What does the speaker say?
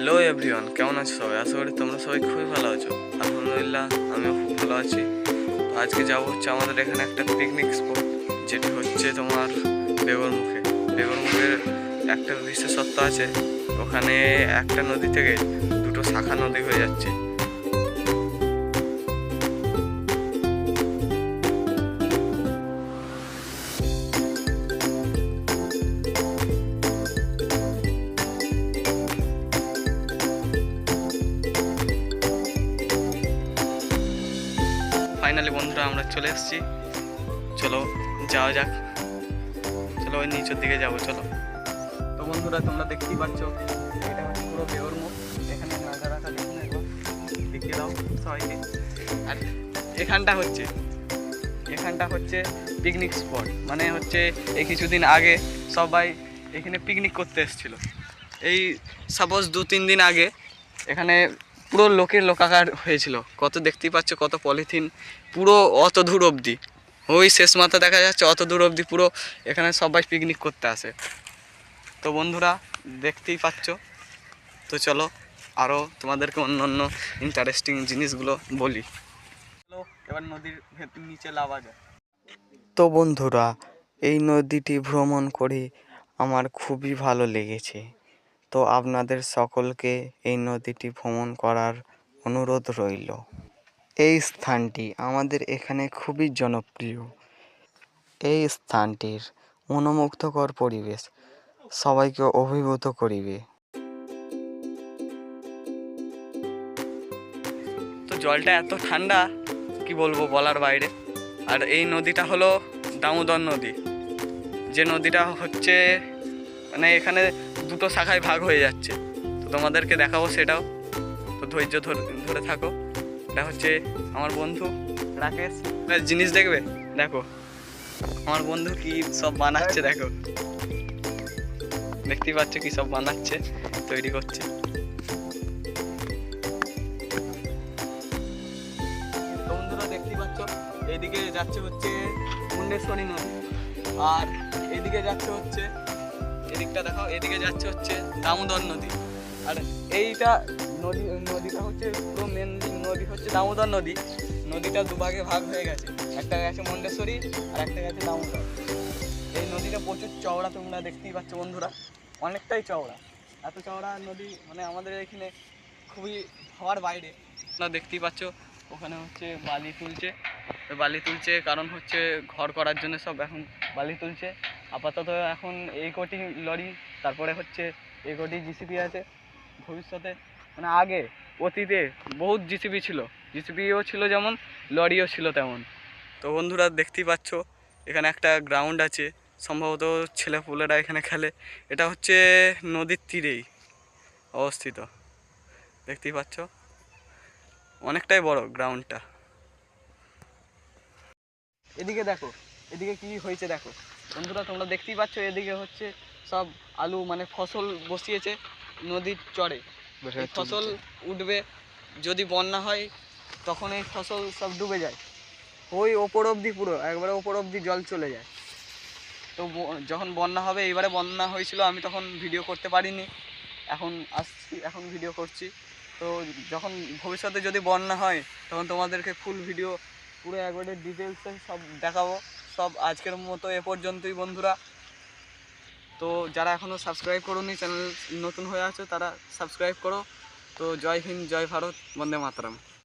Hello everyone, কেমন আছো সবাই? আশা করি তোমরা সবাই খুবই ভালো আছো। আলহামদুলিল্লাহ, আমিও খুব ভালো আছি। তো আজকে যাবো হচ্ছে আমাদের এখানে একটা পিকনিক স্পট, যেটি হচ্ছে তোমার বেগরমুখে। বেগরমুখের একটা বিশেষত্ব আছে, ওখানে একটা নদী থেকে দুটো শাখা নদী হয়ে যাচ্ছে। ফাইনালি বন্ধুরা আমরা চলে এসেছি, চলো যাওয়া যাক। চলো ওই নিচের দিকে যাবো, চলো। তো বন্ধুরা তোমরা দেখতেই পাচ্ছ, এটা হচ্ছে পুরো বেগরমুখ। এখানে নাজারাটা দেখুন, একবার দেখিয়ে দাও সবাইকে। আর এখানটা হচ্ছে পিকনিক স্পট, মানে হচ্ছে এই কিছুদিন আগে সবাই এখানে পিকনিক করতে এসেছিলো। এই সাপোজ 2-3 দিন আগে এখানে পুরো লোকাকার হয়েছিল। কত দেখতেই পাচ্ছ, কত পলিথিন, পুরো অত দূর অবধি, ওই শেষ মাথা দেখা যাচ্ছে, অত দূর অবধি পুরো এখানে সবাই পিকনিক করতে আসে। তো বন্ধুরা দেখতেই পাচ্ছ। তো চলো আরও তোমাদেরকে অন্য অন্য ইন্টারেস্টিং জিনিসগুলো বলি। চলো এবার নদীর নিচে নামা যায়। তো বন্ধুরা, এই নদীটি ভ্রমণ করে আমার খুবই ভালো লেগেছে। তো আপনাদের সকলকে এই নদীটি ভ্রমণ করার অনুরোধ রইল। এই স্থানটি আমাদের এখানে খুবই জনপ্রিয়। এই স্থানটির মনোমুগ্ধকর পরিবেশ সবাইকে অভিভূত করিবে। তো জলটা এত ঠান্ডা, কি বলবো, বলার বাইরে। আর এই নদীটা হলো দামোদর নদী, যে নদীটা হচ্ছে মানে এখানে দুটো শাখায় ভাগ হয়ে যাচ্ছে। তো তোমাদেরকে দেখাবো সেটাও, তো ধৈর্য ধরে থাকো। এটা হচ্ছে আমার বন্ধু রাকেশ। জিনিস দেখবে, দেখো আমার বন্ধু কি সব বানাচ্ছে, দেখো দেখতেই পাচ্ছ কি সব বানাচ্ছে, তৈরি করছে। বন্ধুরা দেখতেই পাচ্ছ, এইদিকে যাচ্ছে হচ্ছে মুন্ডেশ্বরী নদী, আর এদিকে যাচ্ছে হচ্ছে, এদিকটা দেখাও, এদিকে যাচ্ছে হচ্ছে দামোদর নদী। আর এইটা নদীটা হচ্ছে পুরো মেন নদী হচ্ছে দামোদর নদী। নদীটা দুভাগে ভাগ হয়ে গেছে, একটা গেছে মুন্ডেশ্বরী আর একটা গেছে দামোদর। এই নদীটা প্রচুর চওড়া, তোমরা দেখতেই পাচ্ছ বন্ধুরা, অনেকটাই চওড়া। এত চওড়া নদী মানে আমাদের এখানে খুবই হওয়ার বাইরে। তোমরা দেখতেই পাচ্ছ ওখানে হচ্ছে বালি তুলছে, কারণ হচ্ছে ঘর করার জন্য সব এখন বালি তুলছে। আপাতত এখন এই কোটি লরি, তারপরে হচ্ছে এই কোটি জিসিপি আছে। ভবিষ্যতে মানে আগে অতীতে বহুত জিসিপি ছিল, জিসিপিও ছিল যেমন, লরিও ছিল তেমন। তো বন্ধুরা দেখতেই পাচ্ছ এখানে একটা গ্রাউন্ড আছে, সম্ভবত ছেলেপুলেরা এখানে খেলে। এটা হচ্ছে নদীর তীরেই অবস্থিত, দেখতেই পাচ্ছ অনেকটাই বড় গ্রাউন্ডটা। এদিকে দেখো, এদিকে কি হয়েছে দেখো বন্ধুরা, তোমরা দেখতেই পাচ্ছ। এদিকে হচ্ছে সব আলু মানে ফসল বসিয়েছে নদীর চরে। এই ফসল উঠবে, যদি বন্যা হয় তখন এই ফসল সব ডুবে যায়, ওই ওপর অবধি, পুরো একবারে ওপর অবধি জল চলে যায়। তো যখন বন্যা হবে, এইবারে বন্যা হয়েছিল, আমি তখন ভিডিও করতে পারিনি, এখন আসছি, এখন ভিডিও করছি। তো যখন ভবিষ্যতে যদি বন্যা হয় তখন তোমাদেরকে ফুল ভিডিও পুরো একবারে ডিটেলসে সব দেখাবো। সব আজকের মতো এ পর্যন্তই বন্ধুরা। তো যারা এখনও সাবস্ক্রাইব করোনি, চ্যানেল নতুন হয়ে আছে, তারা সাবস্ক্রাইব করো। তো জয় হিন্দ, জয় ভারত, বন্দে মাতরম।